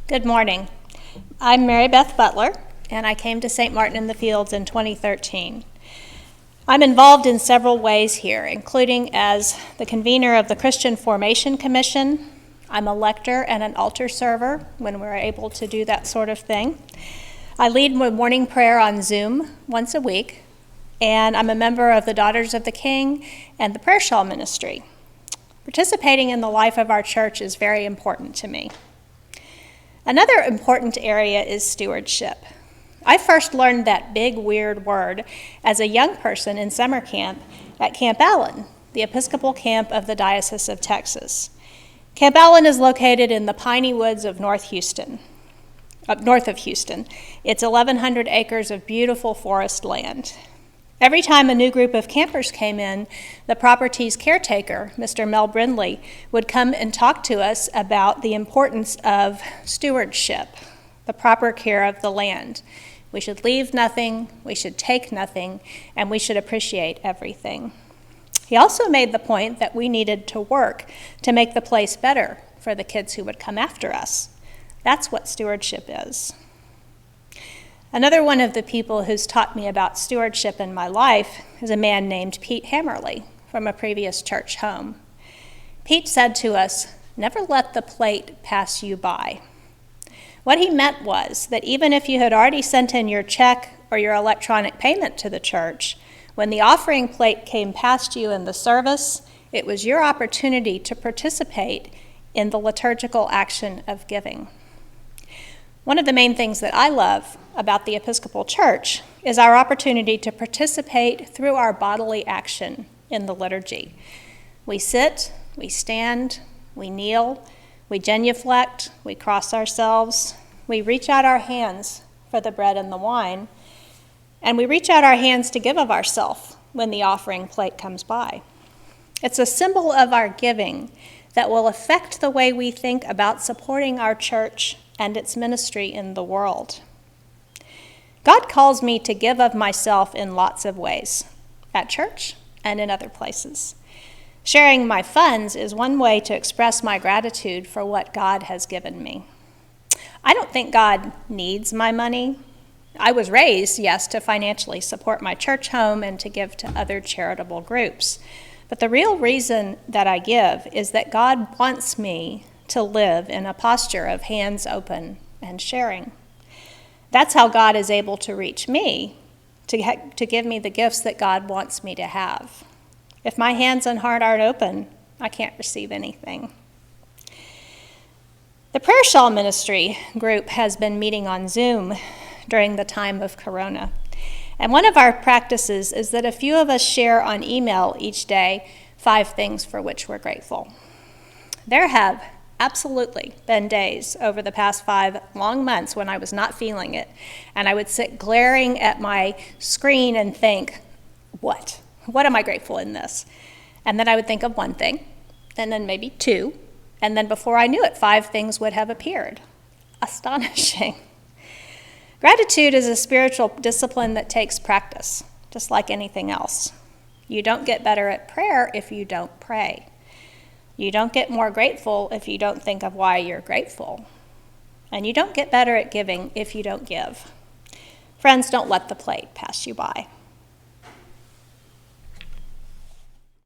Good morning. I'm Mary Beth Butler, and I came to St. Martin in the Fields in 2013. I'm involved in several ways here, including as the convener of the Christian Formation Commission. I'm a lector and an altar server when we're able to do that sort of thing. I lead morning prayer on Zoom once a week, and I'm a member of the Daughters of the King and the Prayer Shawl Ministry. Participating in the life of our church is very important to me. Another important area is stewardship. I first learned that big, weird word as a young person in summer camp at Camp Allen, the Episcopal camp of the Diocese of Texas. Camp Allen is located in the piney woods of north of Houston. It's 1,100 acres of beautiful forest land. Every time a new group of campers came in, the property's caretaker, Mr. Mel Brindley, would come and talk to us about the importance of stewardship, the proper care of the land. We should leave nothing, we should take nothing, and we should appreciate everything. He also made the point that we needed to work to make the place better for the kids who would come after us. That's what stewardship is. Another one of the people who's taught me about stewardship in my life is a man named Pete Hammerly from a previous church home. Pete said to us, "Never let the plate pass you by." What he meant was that even if you had already sent in your check or your electronic payment to the church, when the offering plate came past you in the service, it was your opportunity to participate in the liturgical action of giving. One of the main things that I love about the Episcopal Church is our opportunity to participate through our bodily action in the liturgy. We sit, we stand, we kneel, we genuflect, we cross ourselves, we reach out our hands for the bread and the wine, and we reach out our hands to give of ourselves when the offering plate comes by. It's a symbol of our giving that will affect the way we think about supporting our church and its ministry in the world. God calls me to give of myself in lots of ways, at church and in other places. Sharing my funds is one way to express my gratitude for what God has given me. I don't think God needs my money. I was raised, yes, to financially support my church home and to give to other charitable groups. But the real reason that I give is that God wants me to live in a posture of hands open and sharing. That's how God is able to reach me, to give me the gifts that God wants me to have. If my hands and heart aren't open, I can't receive anything. The Prayer Shawl Ministry group has been meeting on Zoom during the time of Corona. And one of our practices is that a few of us share on email each day 5 things for which we're grateful. There have absolutely been days over the past 5 long months when I was not feeling it, and I would sit glaring at my screen and think, what am I grateful in this? And then I would think of 1 thing, and then maybe 2, and then before I knew it, 5 things would have appeared. Astonishing. Gratitude is a spiritual discipline that takes practice, just like anything else. You don't get better at prayer if you don't pray. You don't get more grateful if you don't think of why you're grateful. And you don't get better at giving if you don't give. Friends, don't let the plate pass you by.